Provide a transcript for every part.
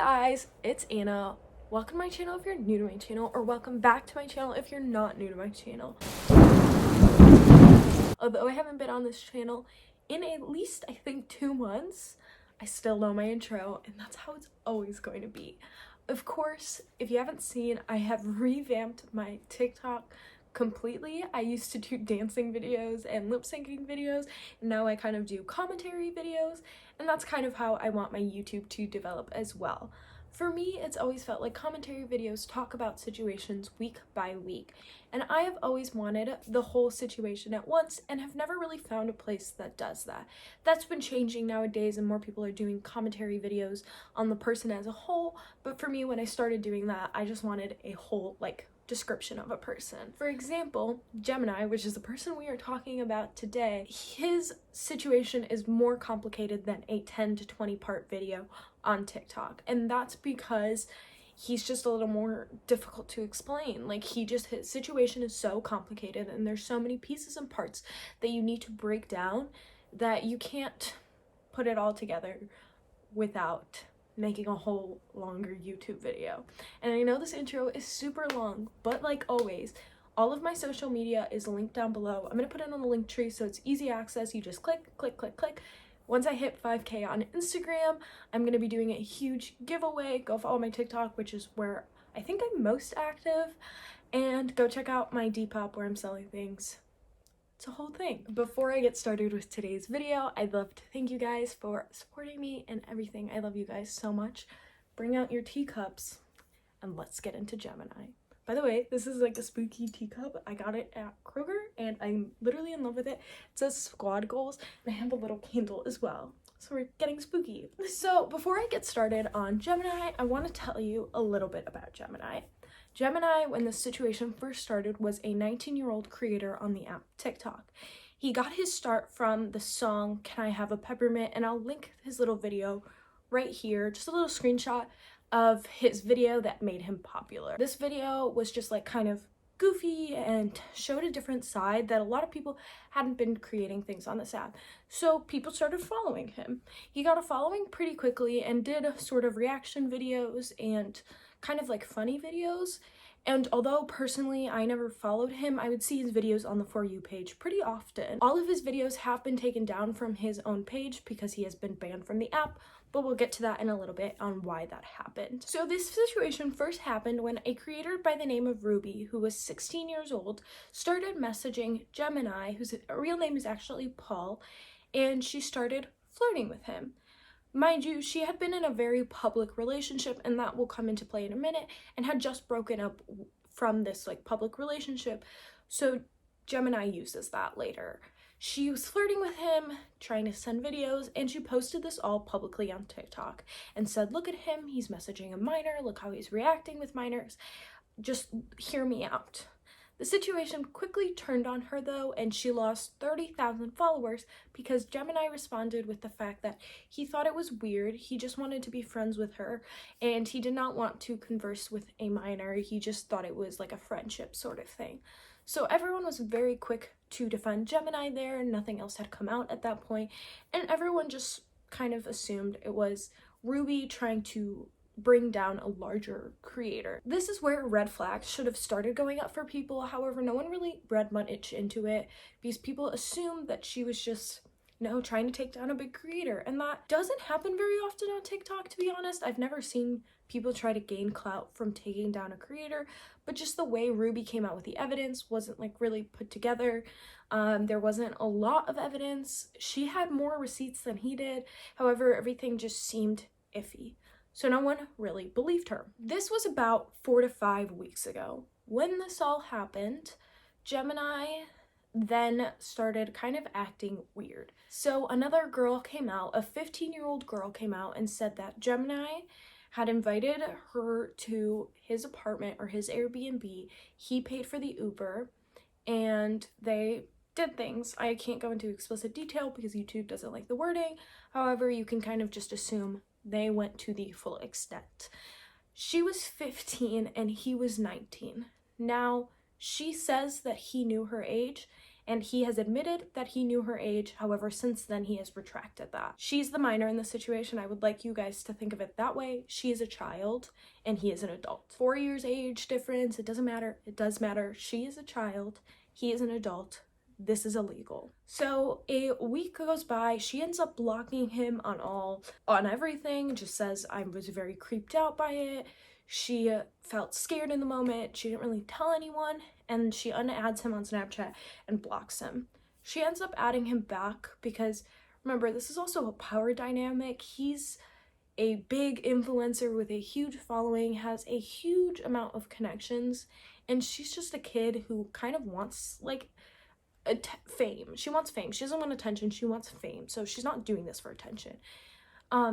guys, it's Anna. Welcome to my channel if you're new to my channel, or welcome back to my channel if you're not new to my channel. Although I haven't been on this channel in at least, I think, 2 months, I still know my intro, and that's how it's always going to be. Of course, if you haven't seen, I have revamped my TikTok completely. I used to do dancing videos and lip syncing videos, and now I kind of do commentary videos, and that's kind of how I want my YouTube to develop as well. For me, it's always felt like commentary videos talk about situations week by week, and I have always wanted the whole situation at once and have never really found a place that does that. That's been changing nowadays, and more people are doing commentary videos on the person as a whole, but for me, when I started doing that, I just wanted a whole, description of a person. For example, Gemini, which is the person we are talking about today, his situation is more complicated than a 10 to 20 part video on TikTok, and that's because he's just a little more difficult to explain. His situation is so complicated, and there's so many pieces and parts that you need to break down that you can't put it all together without making a whole longer YouTube video. And I know this intro is super long, but like always, all of my social media is linked down below. I'm gonna put it on the link tree so it's easy access. You just click, click, click, click. Once I hit 5K on Instagram, I'm gonna be doing a huge giveaway. Go follow my TikTok, which is where I think I'm most active, and go check out my Depop where I'm selling things. It's a whole thing. Before I get started with today's video, I'd love to thank you guys for supporting me and everything. I love you guys so much. Bring out your teacups and let's get into Gemini. By the way, this is like a spooky teacup. I got it at Kroger and I'm literally in love with it. It says squad goals and I have a little candle as well. So we're getting spooky. So before I get started on Gemini, I want to tell you a little bit about Gemini. Gemini, when this situation first started, was a 19-year-old creator on the app TikTok. He got his start from the song Can I Have a Peppermint, and I'll link his little video right here, just a little screenshot of his video that made him popular. This video was just kind of goofy and showed a different side that a lot of people hadn't been creating things on this app. So people started following him. He got a following pretty quickly and did sort of reaction videos and kind of funny videos. And although personally I never followed him, I would see his videos on the For You page pretty often. All of his videos have been taken down from his own page because he has been banned from the app, but we'll get to that in a little bit on why that happened. So this situation first happened when a creator by the name of Ruby, who was 16 years old, started messaging Gemini, whose real name is actually Paul, and she started flirting with him. Mind you, she had been in a very public relationship, and that will come into play in a minute, and had just broken up from this public relationship, so Gemini uses that later. She was flirting with him, trying to send videos, and she posted this all publicly on TikTok and said, look at him, he's messaging a minor, look how he's reacting with minors, just hear me out. The situation quickly turned on her though, and she lost 30,000 followers because Gemini responded with the fact that he thought it was weird, he just wanted to be friends with her, and he did not want to converse with a minor, he just thought it was like a friendship sort of thing. So everyone was very quick to defend Gemini there, nothing else had come out at that point, and everyone just kind of assumed it was Ruby trying to bring down a larger creator. This is where red flags should have started going up for people. However, no one really read much into it because people assumed that she was just, trying to take down a big creator, and that doesn't happen very often on TikTok, to be honest. I've never seen people try to gain clout from taking down a creator, but just the way Ruby came out with the evidence wasn't really put together. There wasn't a lot of evidence. She had more receipts than he did. However, everything just seemed iffy. So no one really believed her. This was about 4 to 5 weeks ago. When this all happened, Gemini then started kind of acting weird. So another girl came out, a 15-year-old girl came out and said that Gemini had invited her to his apartment or his Airbnb. He paid for the Uber and they did things. I can't go into explicit detail because YouTube doesn't like the wording. However, you can kind of just assume they went to the full extent. She was 15 and he was 19. Now, she says that he knew her age and he has admitted that he knew her age. However, since then he has retracted that. She's the minor in this situation. I would like you guys to think of it that way. She is a child and he is an adult. 4 years age difference, it doesn't matter. It does matter. She is a child, he is an adult. This is illegal. So a week goes by. She ends up blocking him on everything. Just says, I was very creeped out by it. She felt scared in the moment. She didn't really tell anyone, and she unadds him on Snapchat and blocks him. She ends up adding him back because, remember, this is also a power dynamic. He's a big influencer with a huge following, has a huge amount of connections, and she's just a kid who kind of wants, like, fame. She wants fame. She doesn't want attention. She wants fame. So she's not doing this for attention.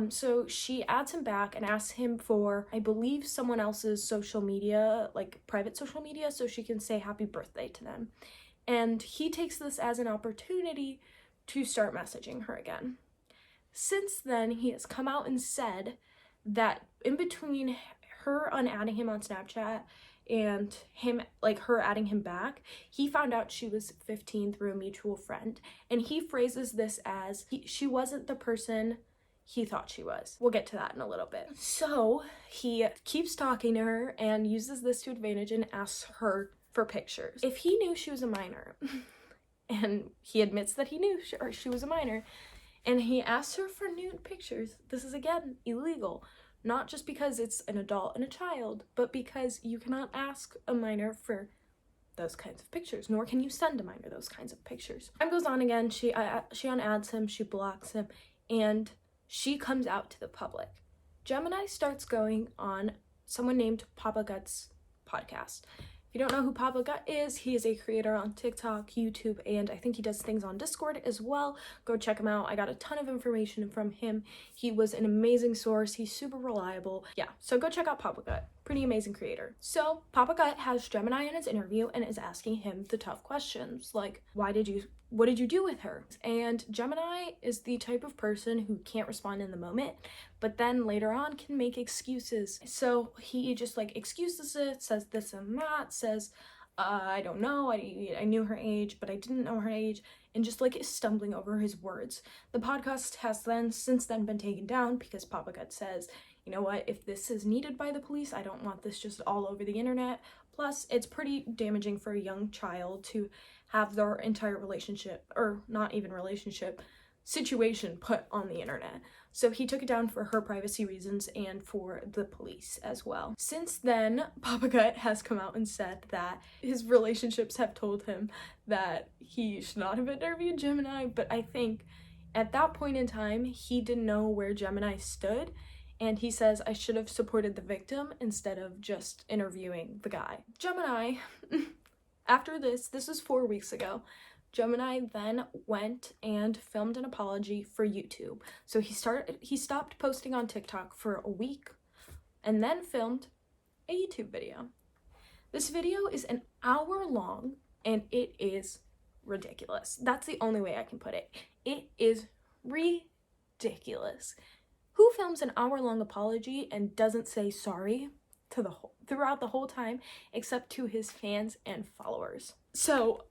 So she adds him back and asks him for, I believe, someone else's social media, like private social media, so she can say happy birthday to them. And he takes this as an opportunity to start messaging her again. Since then, he has come out and said that in between her unadding him on Snapchat and him, like, her adding him back, he found out she was 15 through a mutual friend, and he phrases this as she wasn't the person he thought she was. We'll get to that in a little bit. So he keeps talking to her and uses this to advantage and asks her for pictures. If he knew she was a minor, and he admits that he knew she was a minor, and he asks her for nude pictures, this is again illegal. Not just because it's an adult and a child, but because you cannot ask a minor for those kinds of pictures, nor can you send a minor those kinds of pictures. Time goes on again, she unadds him, she blocks him, and she comes out to the public. Gemini starts going on someone named Papa Gut's podcast. If you don't know who Papa Gut is, he is a creator on TikTok, YouTube, and I think he does things on Discord as well. Go check him out. I got a ton of information from him. He was an amazing source. He's super reliable. Yeah, so go check out Papa Gut. Pretty amazing creator. So Papa Gut has Gemini in his interview and is asking him the tough questions, like, what did you do with her? And Gemini is the type of person who can't respond in the moment, but then later on can make excuses. So he just, like, excuses it, says this and that, says, I don't know, I knew her age, but I didn't know her age, and just, like, is stumbling over his words. The podcast has since then been taken down because Papa Gut says, you know what, if this is needed by the police, I don't want this just all over the internet. Plus, it's pretty damaging for a young child to have their entire relationship, or not even relationship, situation put on the internet. So he took it down for her privacy reasons and for the police as well. Since then, Papa Gut has come out and said that his relationships have told him that he should not have interviewed Gemini, but I think at that point in time, he didn't know where Gemini stood, and he says, I should have supported the victim instead of just interviewing the guy. Gemini, after this was 4 weeks ago, Gemini then went and filmed an apology for YouTube. So he stopped posting on TikTok for a week and then filmed a YouTube video. This video is an hour long and it is ridiculous. That's the only way I can put it. It is ridiculous. Who films an hour-long apology and doesn't say sorry to throughout the whole time, except to his fans and followers? So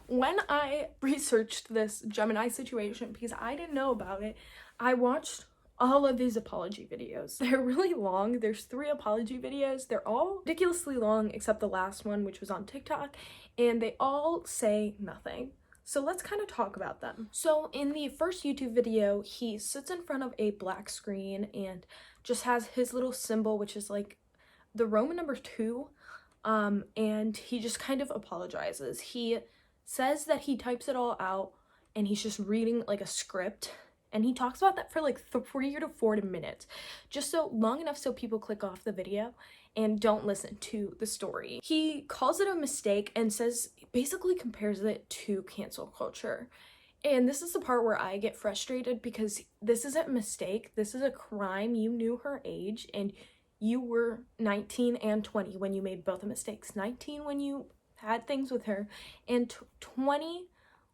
when I researched this Gemini situation, because I didn't know about it, I watched all of these apology videos. They're really long. There's 3 apology videos. They're all ridiculously long, except the last one, which was on TikTok, and they all say nothing. So let's kind of talk about them. So in the first YouTube video, he sits in front of a black screen and just has his little symbol, which is like the Roman number 2, and he just kind of apologizes. He says that he types it all out and he's just reading like a script, and he talks about that for like 3 to 4 minutes, just so long enough so people click off the video and don't listen to the story. He calls it a mistake and says, basically compares it to cancel culture. And this is the part where I get frustrated, because this isn't a mistake, this is a crime. You knew her age and you were 19 and 20 when you made both the mistakes. 19 when you had things with her, and 20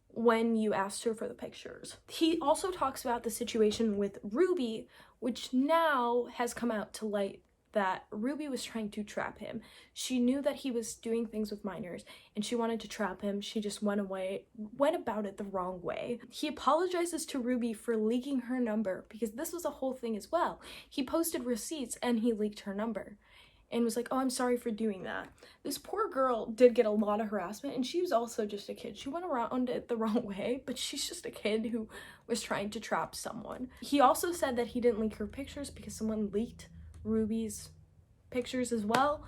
when you asked her for the pictures. He also talks about the situation with Ruby, which now has come out to light that Ruby was trying to trap him. She knew that he was doing things with minors and she wanted to trap him. She just went about it the wrong way. He apologizes to Ruby for leaking her number, because this was a whole thing as well. He posted receipts and he leaked her number and was like, oh, I'm sorry for doing that. This poor girl did get a lot of harassment, and she was also just a kid. She went around it the wrong way, but she's just a kid who was trying to trap someone. He also said that he didn't leak her pictures because someone leaked Ruby's pictures as well,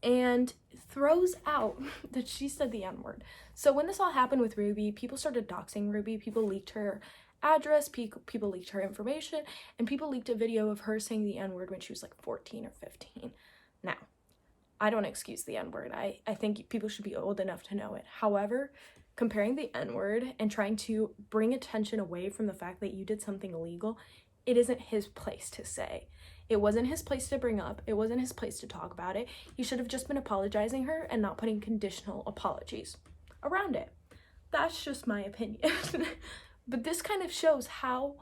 and throws out that she said the N-word. So when this all happened with Ruby, people started doxing Ruby. People leaked her address, people leaked her information, and people leaked a video of her saying the N-word when she was like 14 or 15. Now, I don't excuse the N-word. I think people should be old enough to know it. However, comparing the N-word and trying to bring attention away from the fact that you did something illegal, it isn't his place to say. It wasn't his place to bring up. It wasn't his place to talk about it. He should have just been apologizing her and not putting conditional apologies around it. That's just my opinion. But this kind of shows how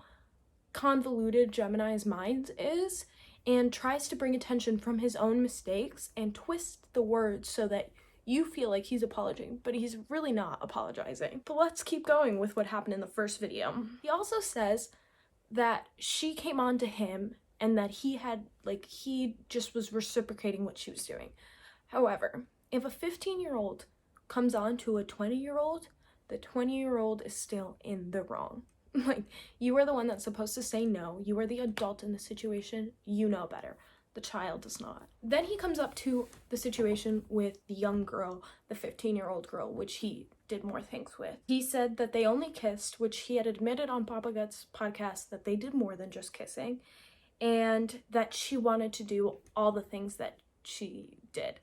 convoluted Gemini's mind is, and tries to bring attention from his own mistakes and twist the words so that you feel like he's apologizing, but he's really not apologizing. But let's keep going with what happened in the first video. He says that she came on to him and that he just was reciprocating what she was doing. However, if a 15-year-old comes on to a 20-year-old, the 20-year-old is still in the wrong. Like, you are the one that's supposed to say no. You are the adult in the situation. You know better. The child does not. Then he comes up to the situation with the young girl, the 15-year-old girl, which he did more things with. He said that they only kissed, which he had admitted on Papa Gut's podcast that they did more than just kissing, and that she wanted to do all the things that she did.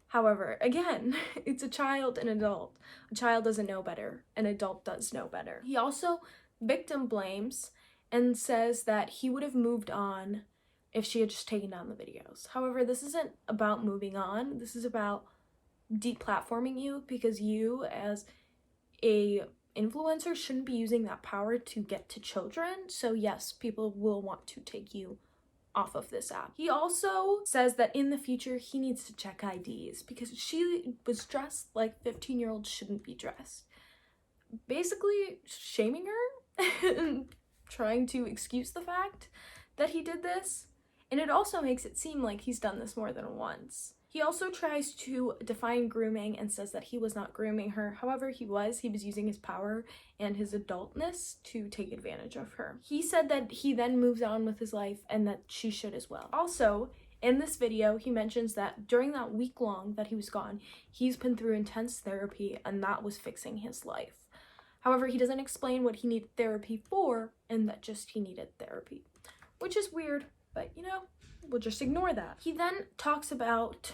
However, again, it's a child and adult. A child doesn't know better. An adult does know better. He also victim blames and says that he would have moved on if she had just taken down the videos. However, this isn't about moving on. This is about deplatforming you, because you as a influencer shouldn't be using that power to get to children. So yes, people will want to take you off of this app. He also says that in the future he needs to check IDs because she was dressed like 15-year-olds shouldn't be dressed. Basically shaming her and trying to excuse the fact that he did this. And it also makes it seem like he's done this more than once. He also tries to define grooming and says that he was not grooming her. However, he was using his power and his adultness to take advantage of her. He said that he then moves on with his life and that she should as well. Also, in this video, he mentions that during that week long that he was gone, he's been through intense therapy and that was fixing his life. However, he doesn't explain what he needed therapy for, and that just he needed therapy, which is weird, but you know, we'll just ignore that. He then talks about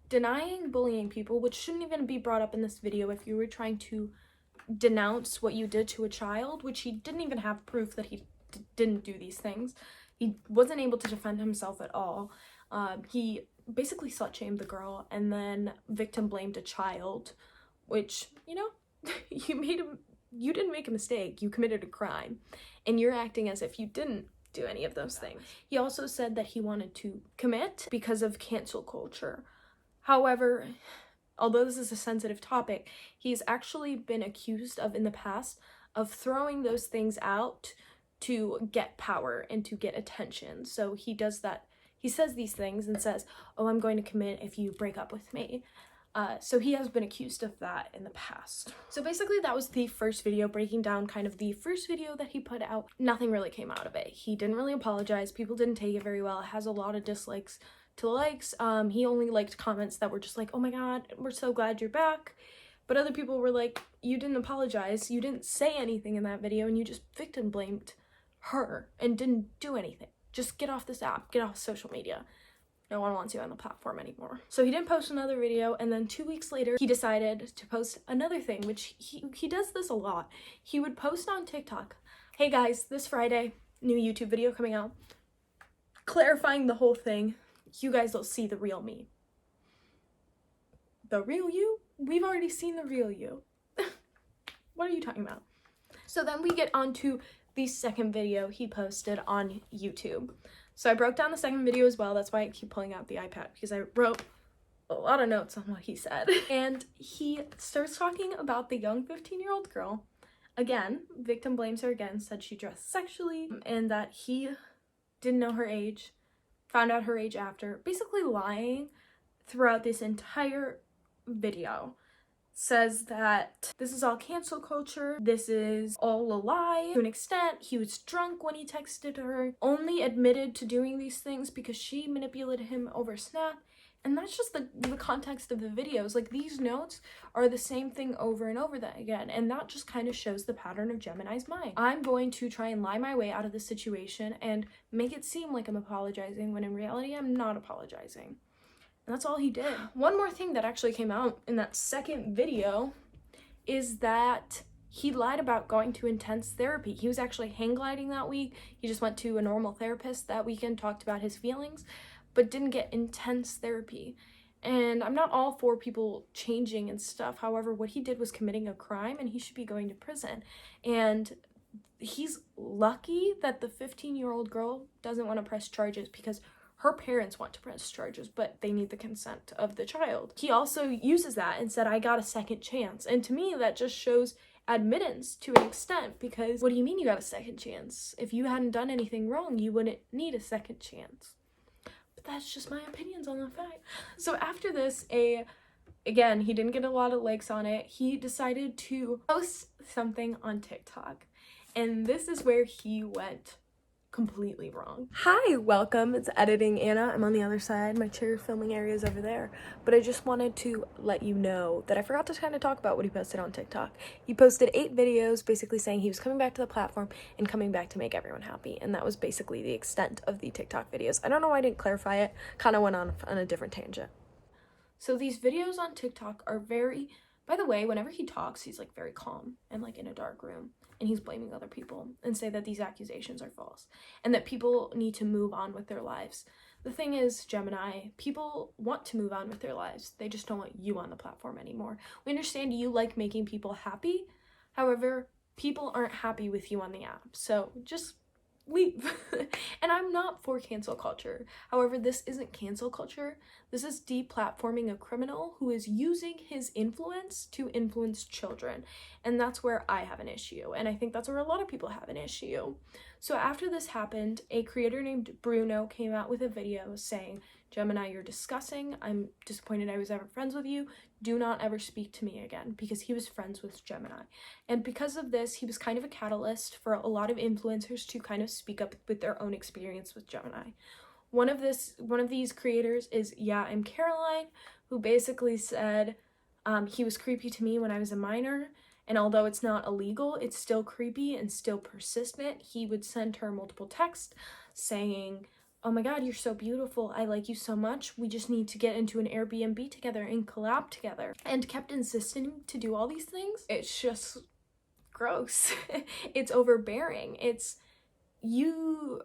denying bullying people, which shouldn't even be brought up in this video if you were trying to denounce what you did to a child, which he didn't even have proof that he didn't do these things. He wasn't able to defend himself at all. He basically slut-shamed the girl and then victim blamed a child, which, you know, you didn't make a mistake, you committed a crime, and you're acting as if you didn't do any of those things. He also said that he wanted to commit because of cancel culture. However, although this is a sensitive topic, he's actually been accused of in the past of throwing those things out to get power and to get attention. So he does that. He says these things and says, oh, I'm going to commit if you break up with me. So he has been accused of that in the past. So basically that was the first video, breaking down kind of the first video that he put out. Nothing really came out of it. He didn't really apologize. People didn't take it very well. It has a lot of dislikes to likes. He only liked comments that were just like, oh my god, we're so glad you're back. But other people were like, you didn't apologize. You didn't say anything in that video and you just victim blamed her and didn't do anything. Just get off this app. Get off social media. No one wants you on the platform anymore. So he didn't post another video, and then 2 weeks later, he decided to post another thing, which he does this a lot. He would post on TikTok, hey guys, this Friday, new YouTube video coming out, clarifying the whole thing. You guys will see the real me. The real you? We've already seen the real you. What are you talking about? So then we get on to the second video he posted on YouTube. So I broke down the second video as well. That's why I keep pulling out the iPad, because I wrote a lot of notes on what he said. And he starts talking about the young 15-year-old girl. Again, victim blames her again, said she dressed sexually, and that he didn't know her age, found out her age after, basically lying throughout this entire video. Says that this is all cancel culture, this is all a lie. To an extent, he was drunk when he texted her, only admitted to doing these things because she manipulated him over Snap. And that's just the context of the videos. Like, these notes are the same thing over and over again, and that just kind of shows the pattern of Gemini's mind. I'm going to try and lie my way out of the situation and make it seem like I'm apologizing, when in reality I'm not apologizing. And that's all he did. One more thing that actually came out in that second video is that he lied about going to intense therapy. He was actually hang gliding that week. He just went to a normal therapist that weekend, talked about his feelings, but didn't get intense therapy. And I'm not all for people changing and stuff. However, what he did was committing a crime, and he should be going to prison. And he's lucky that the 15-year-old girl doesn't want to press charges, because her parents want to press charges, but they need the consent of the child. He also uses that and said, I got a second chance. And to me, that just shows admittance to an extent, because what do you mean you got a second chance? If you hadn't done anything wrong, you wouldn't need a second chance. But that's just my opinions on the fact. So after this, again, he didn't get a lot of likes on it. He decided to post something on TikTok. And this is where he went completely wrong. Hi, welcome. It's Editing Anna. I'm on the other side. My chair filming area is over there. But I just wanted to let you know that I forgot to kind of talk about what he posted on TikTok. He posted 8 videos basically saying he was coming back to the platform and coming back to make everyone happy. And that was basically the extent of the TikTok videos. I don't know why I didn't clarify it. Kind of went on a different tangent. So these videos on TikTok are very, by the way, whenever he talks, he's like very calm and like in a dark room. And he's blaming other people and say that these accusations are false and that people need to move on with their lives. The thing is, Gemini, people want to move on with their lives. They just don't want you on the platform anymore. We understand you like making people happy. However, people aren't happy with you on the app. So just leave. And I'm not for cancel culture. However, this isn't cancel culture. This is deplatforming a criminal who is using his influence to influence children. And that's where I have an issue. And I think that's where a lot of people have an issue. So after this happened, a creator named Bruno came out with a video saying, Gemini, you're disgusting. I'm disappointed I was ever friends with you. Do not ever speak to me again, because he was friends with Gemini. And because of this, he was kind of a catalyst for a lot of influencers to kind of speak up with their own experience with Gemini. One of these creators is Yeah, I'm Caroline, who basically said he was creepy to me when I was a minor. And although it's not illegal, it's still creepy and still persistent. He would send her multiple texts saying, oh my god, you're so beautiful, I like you so much, we just need to get into an Airbnb together and collab together, and kept insisting to do all these things. It's just gross. It's overbearing. It's you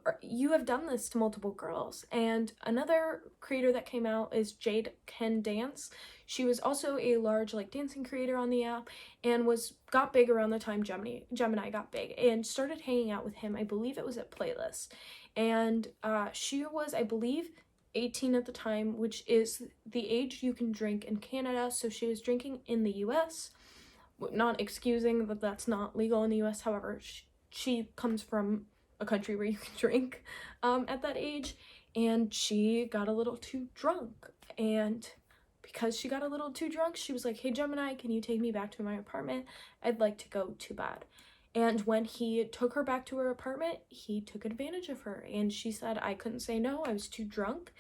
have done this to multiple girls. And another creator that came out is Jade Can Dance. She was also a large like dancing creator on the app, and got big around the time Gemini got big, and started hanging out with him. I believe it was at Playlist. And she was, I believe, 18 at the time, which is the age you can drink in Canada. So she was drinking in the US, not excusing that that's not legal in the US. However, she comes from a country where you can drink at that age, and she got a little too drunk. And because she got a little too drunk, she was like, hey Gemini, can you take me back to my apartment? I'd like to go to bed. And when he took her back to her apartment, he took advantage of her. And she said, I couldn't say no, I was too drunk.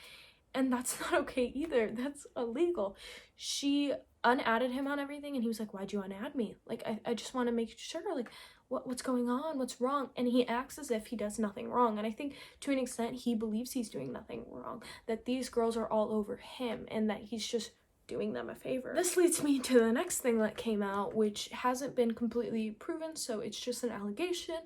And that's not okay either. That's illegal. She unadded him on everything, and he was like, why'd you unadd me? Like, I just want to make sure, like, what's going on? What's wrong? And he acts as if he does nothing wrong. And I think to an extent, he believes he's doing nothing wrong, that these girls are all over him, and that he's just doing them a favor. This leads me to the next thing that came out, which hasn't been completely proven, so it's just an allegation,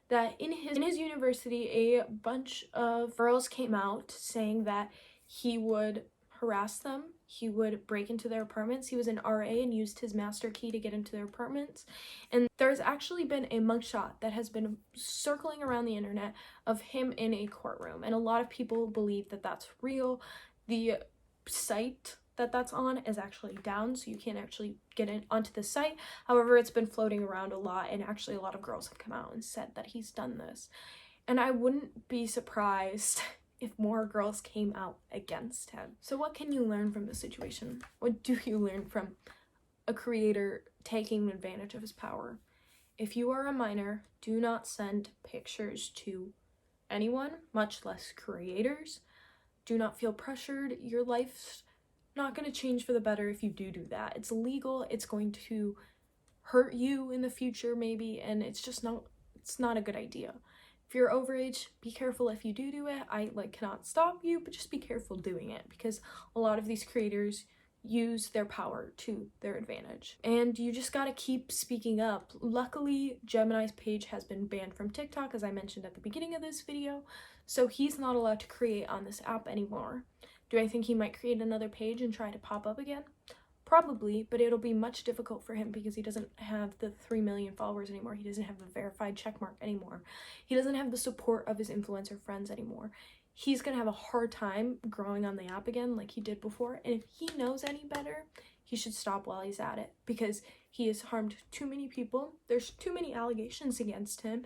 that in his university, a bunch of girls came out saying that he would harass them. He would break into their apartments. He was an RA and used his master key to get into their apartments. And there's actually been a mugshot that has been circling around the internet of him in a courtroom. And a lot of people believe that that's real. The site that that's on is actually down, so you can't actually get in onto the site. However, it's been floating around a lot, and actually a lot of girls have come out and said that he's done this. And I wouldn't be surprised if more girls came out against him. So what can you learn from this situation? What do you learn from a creator taking advantage of his power? If you are a minor, do not send pictures to anyone, much less creators. Do not feel pressured. Your life's not going to change for the better if you do that. It's illegal. It's going to hurt you in the future maybe, and it's not a good idea. If you're overage, be careful if you do it. I cannot stop you, but just be careful doing it, because a lot of these creators use their power to their advantage. And you just gotta keep speaking up. Luckily, Gemini's page has been banned from TikTok, as I mentioned at the beginning of this video, so he's not allowed to create on this app anymore. Do I think he might create another page and try to pop up again? Probably, but it'll be much difficult for him because he doesn't have the 3 million followers anymore. He doesn't have the verified checkmark anymore. He doesn't have the support of his influencer friends anymore. He's gonna have a hard time growing on the app again like he did before, and if he knows any better, he should stop while he's at it, because he has harmed too many people. There's too many allegations against him,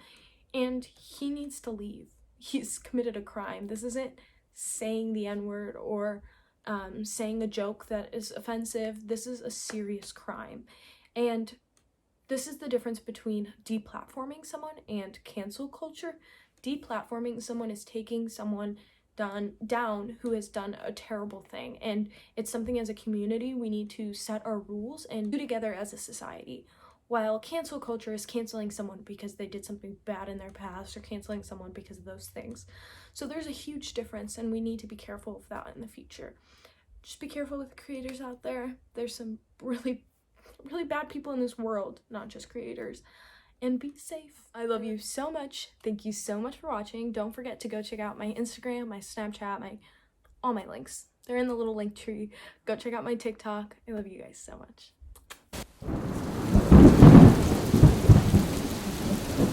and he needs to leave. He's committed a crime. This isn't saying the N-word or saying a joke that is offensive. This is a serious crime. And this is the difference between deplatforming someone and cancel culture. Deplatforming someone is taking someone down who has done a terrible thing, and it's something as a community we need to set our rules and do together as a society. While cancel culture is canceling someone because they did something bad in their past, or canceling someone because of those things. So there's a huge difference, and we need to be careful of that in the future. Just be careful with creators out there. There's some really bad people in this world, not just creators. And be safe. I love you so much. Thank you so much for watching. Don't forget to go check out my Instagram, my Snapchat, all my links. They're in the little link tree. Go check out my TikTok. I love you guys so much.